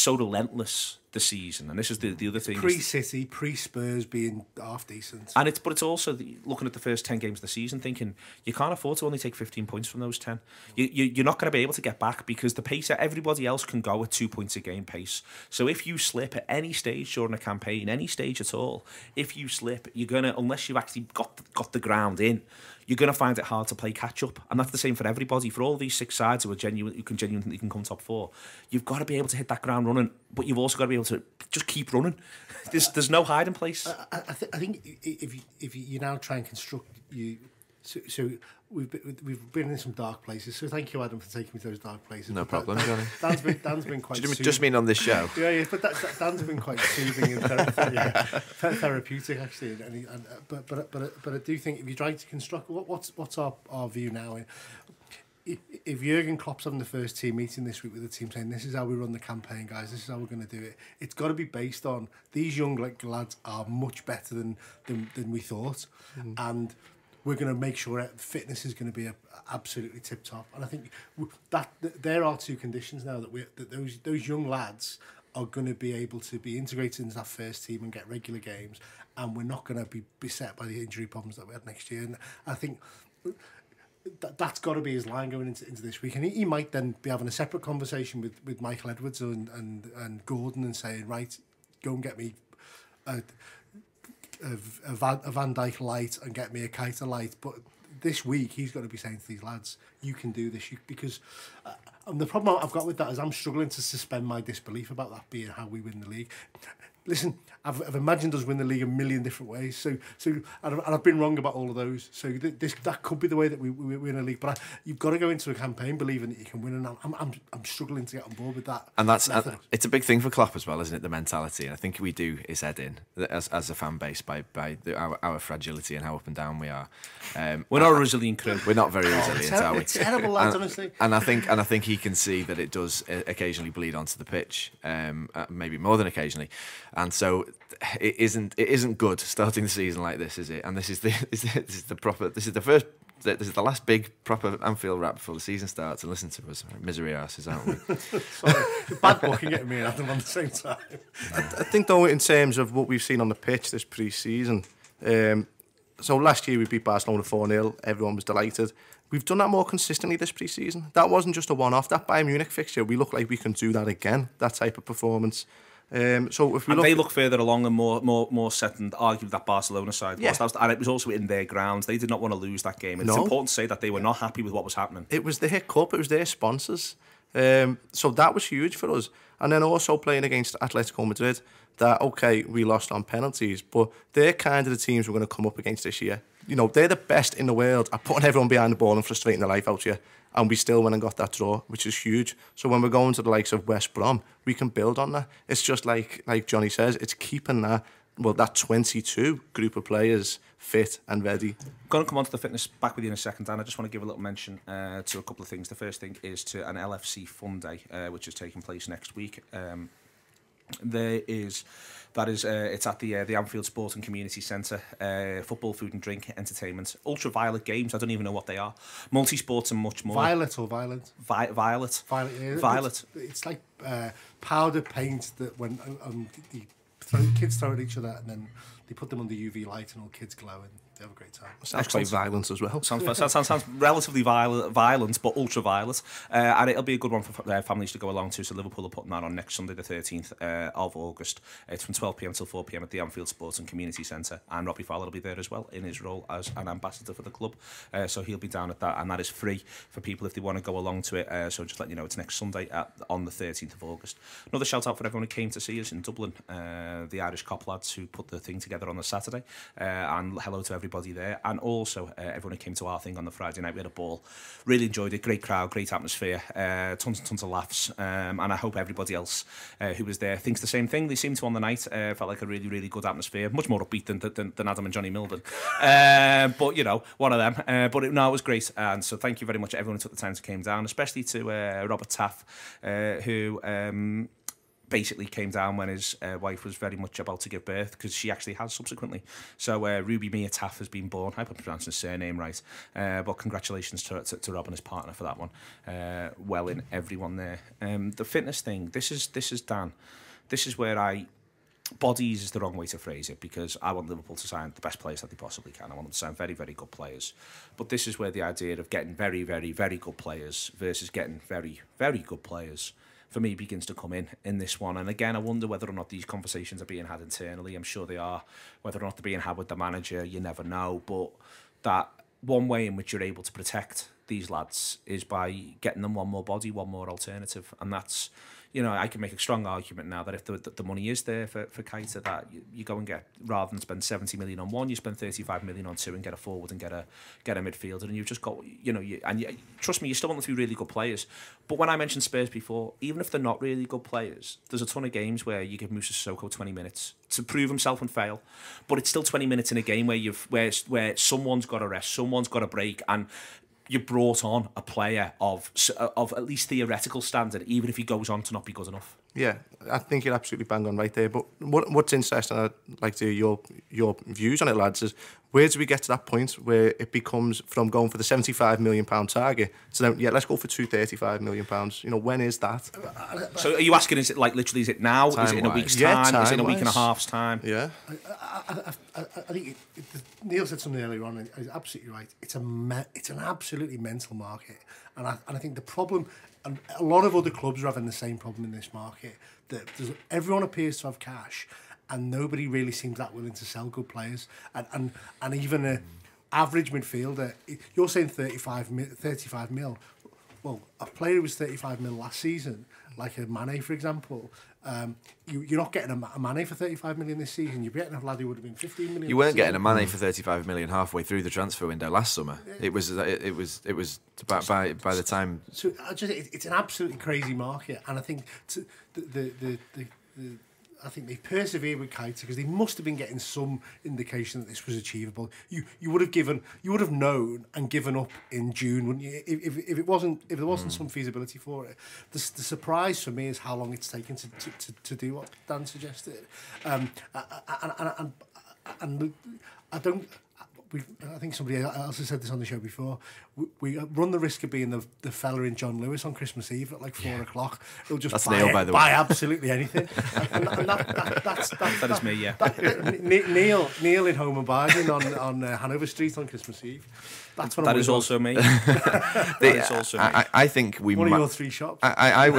relentless, the season, and this is the other thing. Pre-City, pre-Spurs being half decent, and it's also looking at the first 10 games of the season, thinking you can't afford to only take 15 points from those 10. You're not going to be able to get back because the pace everybody else can go at 2 points a game pace. So if you slip at any stage during a campaign, any stage at all, if you slip, you're gonna, unless you've actually got the ground in, you're going to find it hard to play catch up, and that's the same for everybody. For all these 6 sides who can genuinely come top 4, you've got to be able to hit that ground running, but you've also got to be able to just keep running. There's no hiding place. I think if you now try and construct so we've been in some dark places. So thank you, Adam, for taking me to those dark places. No problem, Johnny. Dan's been quite. Just mean on this show? Yeah, but Dan's been quite soothing and therapeutic actually. But I do think if you try to construct what's our view now. If Jurgen Klopp's having the first team meeting this week with the team saying this is how we run the campaign, guys, this is how we're going to do it, it's got to be based on these young lads are much better than we thought, and we're going to make sure fitness is going to be absolutely tip top. And I think that there are 2 conditions now that those young lads are going to be able to be integrated into that first team and get regular games, and we're not going to be beset by the injury problems that we had next year. And I think that's got to be his line going into this week, and he might then be having a separate conversation with Michael Edwards and Gordon and saying, right, go and get me a Van Dijk light and get me a Keita light. But this week he's got to be saying to these lads, you can do this, because and the problem I've got with that is I'm struggling to suspend my disbelief about that being how we win the league. Listen, I've imagined us win the league a million different ways. So and I've been wrong about all of those. So that could be the way that we win a league. But you've got to go into a campaign believing that you can win, and I'm struggling to get on board with that. And it's a big thing for Klopp as well, isn't it? The mentality, and I think we do his head in as a fan base by our fragility and how up and down we are. We're not a resilient crew. We're not very resilient, are we? Terrible lads, honestly. And I think he can see that it does occasionally bleed onto the pitch, maybe more than occasionally. And so it isn't good starting the season like this, is it? And this is the last big proper Anfield rap before the season starts. And listen to us, misery arses, aren't we? Sorry, bad booking getting me and Adam on the same time. I think though, in terms of what we've seen on the pitch this pre-season, so last year we beat Barcelona 4-0. Everyone was delighted. We've done that more consistently this pre-season. That wasn't just a one-off. That Bayern Munich fixture, we look like we can do that again. That type of performance. So if we they look further along and more set and argue that Barcelona side was. And it was also in their grounds. They did not want to lose that game. It's important to say that they were not happy with what was happening. It was the hit cup. It was their sponsors. So that was huge for us. And then also playing against Atletico Madrid, that, okay, we lost on penalties, but they're kind of the teams we're going to come up against this year. you know, they're the best in the world at putting everyone behind the ball and frustrating the life out of you. And we still went and got that draw, which is huge. So when we're going to the likes of West Brom, we can build on that. It's just like Johnny says, it's keeping that 22 group of players fit and ready. I'm going to come on to the fitness back with you in a second, Dan. I just want to give a little mention to a couple of things. The first thing is to an LFC Fun Day, which is taking place next week. It's at the Anfield Sport and Community Centre. Football, food and drink, entertainment, ultraviolet games. I don't even know what they are. Multi-sports and much more. Violet or violent? Violet. Yeah. Violet. It's like powder paint that when kids throw at each other, and then they put them under UV light, and all kids glow, and they have a great time. Sounds quite violent as well. Sounds relatively violent, but ultraviolet. And it'll be a good one for families to go along to. So Liverpool are putting that on next Sunday, the 13th of August. It's from 12 p.m. till 4 p.m. at the Anfield Sports and Community Centre. And Robbie Fowler will be there as well in his role as an ambassador for the club. So he'll be down at that, and that is free for people if they want to go along to it. So just let you know, it's next Sunday on the 13th of August. Another shout out for everyone who came to see us in Dublin, the Irish Cop lads who put the thing together on the Saturday. And hello to everybody there. And also everyone who came to our thing on the Friday night. We had a ball, really enjoyed it, great crowd, great atmosphere, tons and tons of laughs, and I hope everybody else who was there thinks the same thing. They seemed to on the night. Felt like a really, really good atmosphere, much more upbeat than Adam and Johnny Milburn, but you know, one of them. But it was great, and so thank you very much to everyone who took the time to came down, especially to Robert Taff, who basically came down when his wife was very much about to give birth, because she actually has subsequently. So Ruby Mia Taff has been born. I hope I'm pronouncing his surname right. But congratulations to Rob and his partner for that one. Well in everyone there. The fitness thing, this is Dan. This is where bodies is the wrong way to phrase it, because I want Liverpool to sign the best players that they possibly can. I want them to sign very, very good players. But this is where the idea of getting very, very, very good players versus getting very, very good players, for me, begins to come in this one. And again, I wonder whether or not these conversations are being had internally. I'm sure they are. Whether or not they're being had with the manager, you never know. But that one way in which you're able to protect these lads is by getting them one more body, one more alternative. And that's, you know, I can make a strong argument now that if the money is there for Keita, that you go and get, rather than spend 70 million on one, you spend 35 million on two and get a forward and get a midfielder, and you've just got, you know, trust me, you still want them to be really good players. But when I mentioned Spurs before, even if they're not really good players, there's a ton of games where you give Moussa Sissoko 20 minutes to prove himself and fail, but it's still 20 minutes in a game where someone's got a rest, someone's got a break, and you brought on a player of at least theoretical standard, even if he goes on to not be good enough. Yeah, I think you're absolutely bang on right there. But what's interesting, I'd like to hear your views on it, lads, is where do we get to that point where it becomes from going for the £75 million target to then, let's go for £235 million? You know, when is that? So are you asking, is it like literally, is it now? Is it in a week's time? Is it in a week and a half's time? Yeah. I think Neil said something earlier on, and he's absolutely right. It's an absolutely mental market, and I think the problem, and a lot of other clubs are having the same problem in this market, that everyone appears to have cash, and nobody really seems that willing to sell good players, and even an average midfielder. You're saying 35 mil. Well, a player who was 35 mil last season, like a Mane, for example, you're not getting a Mane for 35 million this season. You're getting a lad who would have been 15 million. You weren't getting a Mane for 35 million halfway through the transfer window last summer. Yeah. It was about by the time. So it's an absolutely crazy market, and I think I think they persevered with Keita because they must have been getting some indication that this was achievable. You would have known and given up in June, wouldn't you? If there wasn't some feasibility for it. The surprise for me is how long it's taken to do what Dan suggested, and I don't. I think somebody else has said this on the show before. We run the risk of being the fella in John Lewis on Christmas Eve at like 4 o'clock. He'll just buy absolutely anything. and that is me, yeah. Neil in Home and Bargain on Hanover Street on Christmas Eve. That's what that is also me. That is also me. I think we one of your three shops. I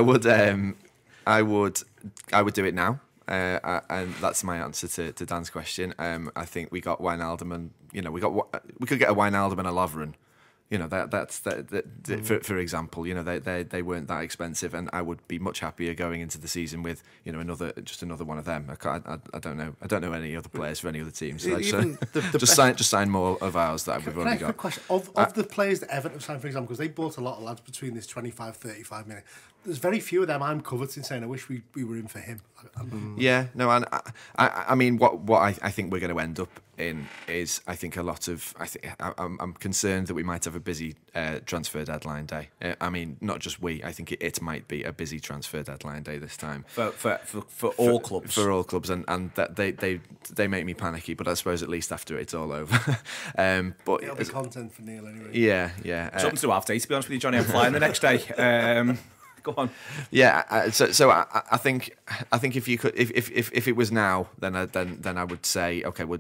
would do it now. And that's my answer to Dan's question. I think we got Wijnaldum, and we could get a Wijnaldum and a Lovren You know, for example, you know, they weren't that expensive, and I would be much happier going into the season with, you know, another one of them. I don't know any other players for any other teams. So just sign more of ours that we've already got. Question of the players that Everton have signed, for example, because they bought a lot of lads between this 25-35 minute. There's very few of them I'm coveting saying I wish we were in for him. Yeah, no, and I mean, what I think we're going to end up in is, I think, a lot of. I'm concerned that we might have a busy transfer deadline day. I mean, not just we. I think it might be a busy transfer deadline day this time for all clubs. For all clubs, and that they make me panicky. But I suppose at least after it's all over. But it'll be content for Neil anyway. Yeah. Something to half day, to be honest with you, Johnny. I'm flying the next day. Go on. Yeah, so I think if you could, if it was now, then I would say, okay, we'll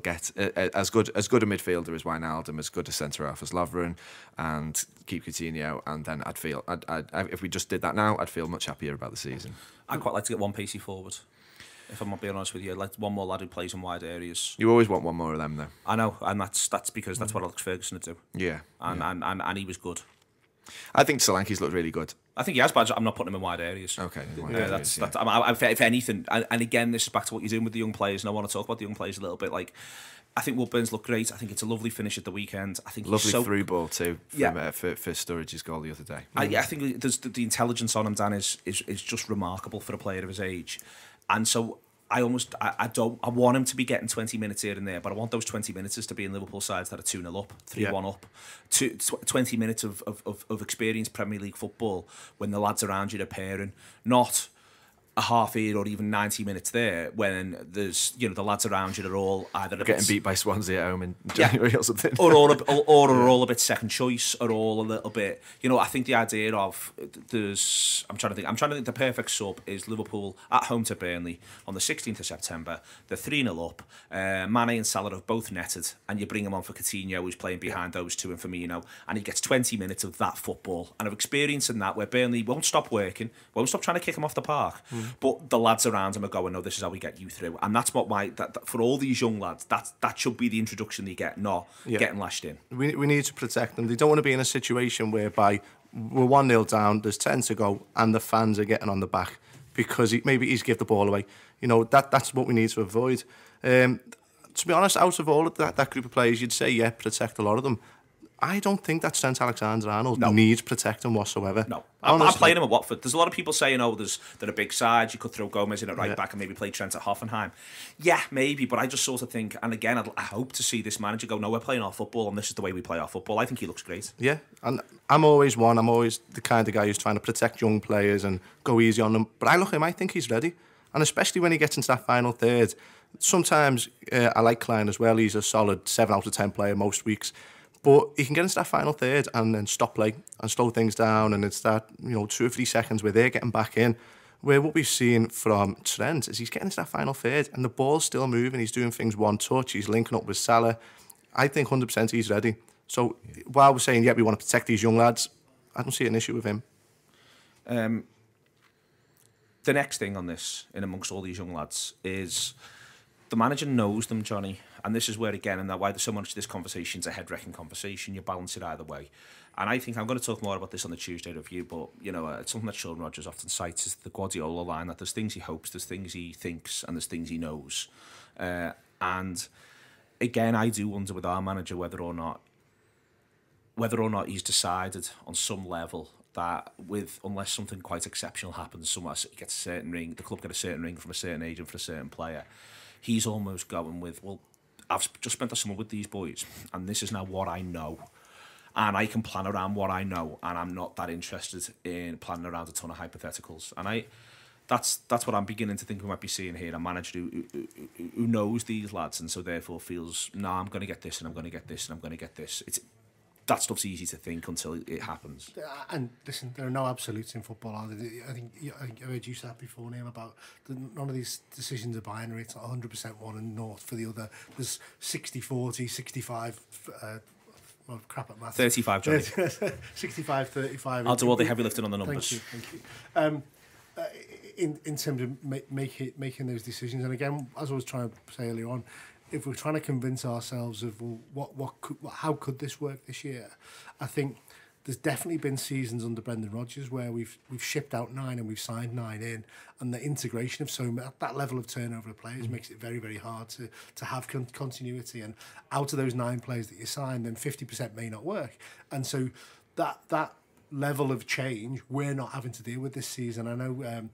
get as good a midfielder as Wijnaldum, as good a centre half as Lovren, and keep Coutinho, and then I'd feel if we just did that now, I'd feel much happier about the season. I'd quite like to get one pacey forward. If I'm not being honest with you, like one more lad who plays in wide areas. You always want one more of them, though. I know, and that's because that's what Alex Ferguson would do. Yeah, and he was good. I think Solanke's looked really good. I think he has, but I'm not putting him in wide areas. Okay. That's. If anything, and again, this is back to what you're doing with the young players, and I want to talk about the young players a little bit. Like, I think Woodburn's looked great. I think it's a lovely finish at the weekend. I think lovely through ball too for Sturridge's goal the other day. I think there's the intelligence on him, Dan, is just remarkable for a player of his age, and so. I want him to be getting 20 minutes here and there, but I want those 20 minutes to be in Liverpool sides that are 2-0 up, 3-1 up. 20 minutes of experienced Premier League football when the lads around you are pairing, not a half here or even 90 minutes there when there's, you know, the lads around you are all either getting beat by Swansea at home in January or something, or are all a bit second choice, or all a little bit, you know. I think the idea of I'm trying to think the perfect sub is Liverpool at home to Burnley on the 16th of September. They're 3-0 up. Mane and Salah have both netted, and you bring him on for Coutinho, who's playing behind those two, and Firmino, and he gets 20 minutes of that football and of experience in that, where Burnley won't stop working, won't stop trying to kick him off the park. But the lads around him are going, no, this is how we get you through. And that's what for all these young lads, that should be the introduction they get, not getting lashed in. We need to protect them. They don't want to be in a situation whereby we're 1-0 down, there's 10 to go, and the fans are getting on the back because maybe he's give the ball away. You know, that's what we need to avoid. To be honest, out of all of that group of players, you'd say, protect a lot of them. I don't think that Trent Alexander-Arnold needs protecting whatsoever. No, I'm playing him at Watford. There's a lot of people saying, they're a big side, you could throw Gomez in at right back and maybe play Trent at Hoffenheim. Yeah, maybe, but I just sort of think, and again, I hope to see this manager go, no, we're playing our football and this is the way we play our football. I think he looks great. Yeah, and I'm always the kind of guy who's trying to protect young players and go easy on them. But I look at him, I think he's ready. And especially when he gets into that final third. Sometimes I like Klein as well. He's a solid 7 out of 10 player most weeks. But he can get into that final third and then stop play and slow things down, and it's that, 2 or 3 seconds where they're getting back in. Where what we've seen from Trent is he's getting into that final third and the ball's still moving. He's doing things one touch. He's linking up with Salah. I think 100% he's ready. So while we're saying, we want to protect these young lads, I don't see an issue with him. The next thing on this, in amongst all these young lads, is the manager knows them, Johnny. And this is where, again, and why there's so much of this conversation's a head-wrecking conversation. You balance it either way. And I think I'm going to talk more about this on the Tuesday review, but, it's something that Sean Rodgers often cites is the Guardiola line, that there's things he hopes, there's things he thinks, and there's things he knows. And, again, I do wonder with our manager whether or not he's decided on some level that unless something quite exceptional happens, somewhere he gets a certain ring, the club get a certain ring from a certain agent for a certain player, he's almost going with, well, I've just spent the summer with these boys, and this is now what I know. And I can plan around what I know, and I'm not that interested in planning around a ton of hypotheticals. And that's what I'm beginning to think we might be seeing here, a manager who knows these lads, and so therefore feels, I'm going to get this, and I'm going to get this, and I'm going to get this. That stuff's easy to think until it happens. And listen, there are no absolutes in football, are there? I think I heard you say that before, Neil, about none of these decisions are binary. It's not 100% one and naught for the other. There's 60-40, 65... crap at maths. 35, Johnny. 65-35. I'll do all the heavy lifting on the numbers. Thank you. In terms of making those decisions, and again, as I was trying to say earlier on, if we're trying to convince ourselves of how could this work this year, I think there's definitely been seasons under Brendan Rodgers where we've shipped out 9 and we've signed 9 in, and the integration of that level of turnover of players makes it very, very hard to have continuity. And out of those 9 players that you sign, then 50% may not work, and so that level of change we're not having to deal with this season. I know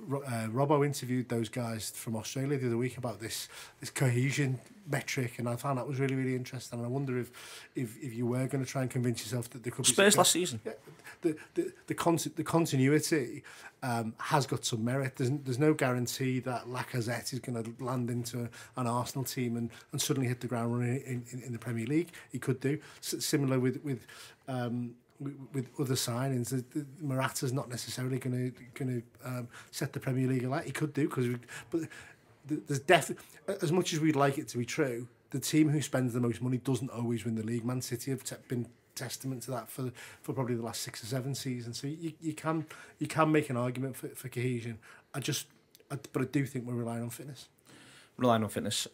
Robbo interviewed those guys from Australia the other week about this cohesion metric, and I found that was really, really interesting. And I wonder if you were going to try and convince yourself that there could be Spurs last season. Yeah, the continuity has got some merit. There's no guarantee that Lacazette is going to land into an Arsenal team and suddenly hit the ground running in the Premier League. He could do similar with other signings. Morata's not necessarily going to set the Premier League alight. He could do, but there's definitely, as much as we'd like it to be true, the team who spends the most money doesn't always win the league. Man City have been testament to that for probably the last 6 or 7 seasons. So you can make an argument for cohesion. But I do think we're relying on fitness. Relying on fitness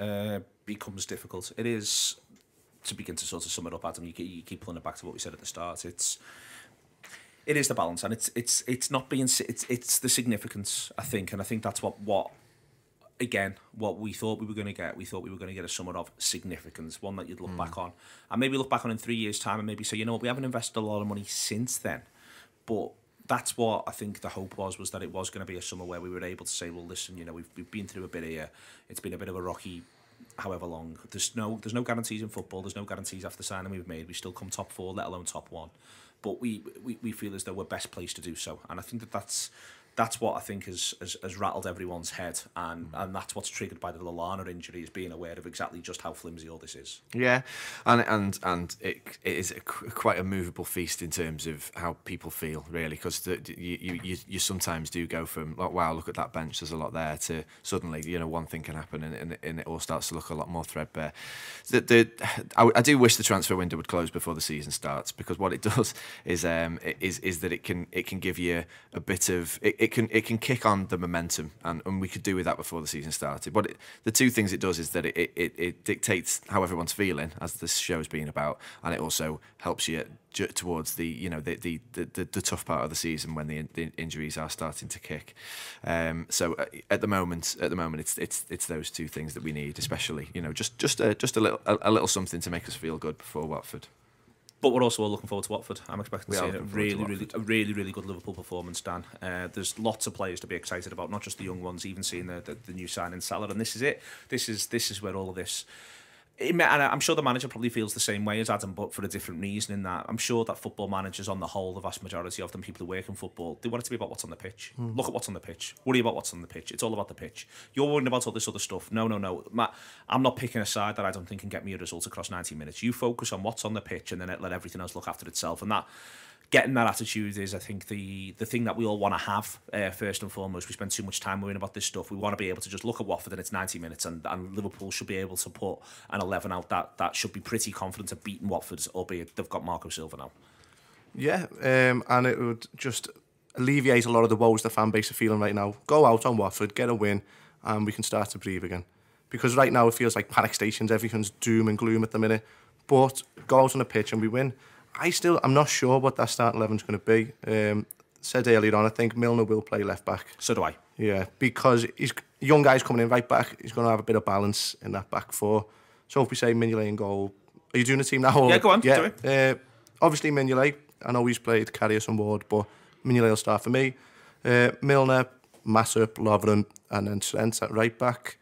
becomes difficult. It is. To begin to sort of sum it up, Adam, you keep pulling it back to what we said at the start. It is the balance, and it's not being it's the significance, I think, and I think that's what we thought we were going to get. We thought we were going to get a summer of significance, one that you'd look back on, and maybe look back on in 3 years' time, and maybe say, you know what, we haven't invested a lot of money since then, but that's what I think the hope was that it was going to be a summer where we were able to say, well, listen, you know, we've been through a bit here. It's been a bit of a rocky. However long, there's no guarantees in football. There's no guarantees after the signing we've made. We still come top 4, let alone top 1. But we feel as though we're best placed to do so. And I think that's what I think has rattled everyone's head, and that's what's triggered by the Lallana injury, is being aware of exactly just how flimsy all this is. Yeah, and it is quite a movable feast in terms of how people feel, really, because you sometimes do go from, like, wow, look at that bench, there's a lot there, to suddenly, you know, one thing can happen and it all starts to look a lot more threadbare. I do wish the transfer window would close before the season starts, because what it does is that it can give you a bit of it can kick on the momentum, and we could do with that before the season started. But the two things it does is that it dictates how everyone's feeling, as this show's been about, and it also helps you towards the tough part of the season when the injuries are starting to kick. So at the moment, it's those two things that we need, especially, you know, just a little something to make us feel good before Watford. But we're also all looking forward to Watford. I'm expecting to see a really good Liverpool performance, Dan. There's lots of players to be excited about, not just the young ones, even seeing the new signing Salah. And this is it. This is where all of this... And I'm sure the manager probably feels the same way as Adam, but for a different reason. In that, I'm sure that football managers, on the whole, the vast majority of them, people who work in football, they want it to be about what's on the pitch. Look at what's on the pitch. Worry about what's on the pitch. It's all about the pitch. You're worrying about all this other stuff. No. Matt, I'm not picking a side that I don't think can get me a result across 90 minutes. You focus on what's on the pitch, and then let everything else look after itself. And that... Getting that attitude is, I think, the thing that we all want to have, first and foremost. We spend too much time worrying about this stuff. We want to be able to just look at Watford and it's 90 minutes, and Liverpool should be able to put an 11 out that should be pretty confident of beating Watford, albeit they've got Marco Silva now. Yeah, and it would just alleviate a lot of the woes the fan base are feeling right now. Go out on Watford, get a win, and we can start to breathe again. Because right now it feels like panic stations, everything's doom and gloom at the minute. But go out on the pitch and we win. I'm not sure what that starting 11's going to be. Said earlier on, I think Milner will play left back. So do I. Yeah, because he's young guys coming in right back. He's going to have a bit of balance in that back 4. So if we say Mignolet in goal, are you doing the team now? Or? Yeah, go on. Yeah, do it. Obviously Mignolet. I know he's played Karius and Ward, but Mignolet will start for me. Milner, Matip, Lovren, and then Trent at right back.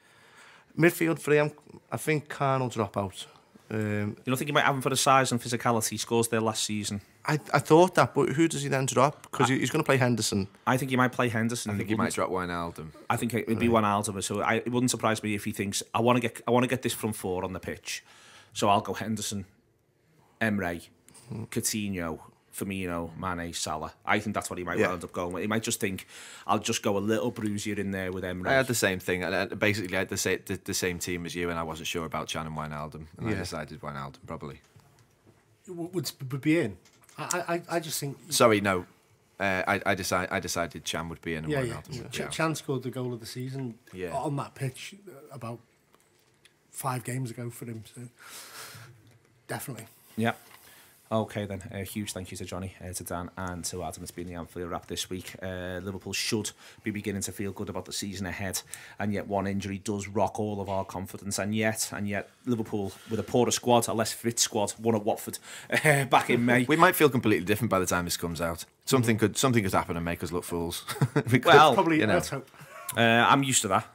Midfield for him, I think Khan will drop out. You don't think you might have him for the size and physicality he scores there last season? I thought that, but who does he then drop? Because he's going to play Henderson. I think he might play Henderson. I think he might drop Wijnaldum. I think it'd be Wijnaldum. So it wouldn't surprise me if he thinks, I want to get this front 4 on the pitch. So I'll go Henderson, Emre, Coutinho, Firmino, Mane, Salah. I think that's what he might end up going with. He might just think, I'll just go a little bruisier in there with Emre. I had the same thing. Basically, I had the same team as you, and I wasn't sure about Chan and Wijnaldum, and I decided Wijnaldum probably. Would be in. I just think... Sorry, no. I decided Chan would be in and Wijnaldum would be out. Chan scored the goal of the season on that pitch about 5 games ago for him. So definitely. Yeah. Okay then, a huge thank you to Johnny, to Dan and to Adam. It's been the Anfield Wrap this week. Liverpool should be beginning to feel good about the season ahead, and yet one injury does rock all of our confidence, and yet Liverpool, with a poorer squad, a less fit squad, won at Watford back in May. We might feel completely different by the time this comes out. Something could happen and make us look fools. Well, probably, you know. let's hope. I'm used to that.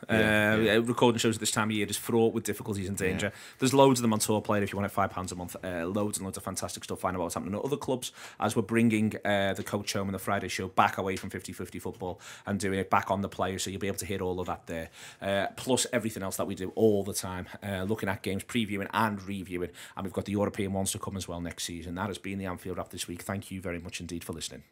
Recording shows at this time of year is fraught with difficulties and danger. There's loads of them on Tour Player if you want it, £5 a month. Loads and loads of fantastic stuff. Find out what's happening at other clubs as we're bringing the Coach Home and the Friday show back away from 50-50 football and doing it back on the player, so you'll be able to hear all of that there. Plus everything else that we do all the time, looking at games, previewing and reviewing. And we've got the European ones to come as well next season. That has been the Anfield Wrap this week. Thank you very much indeed for listening.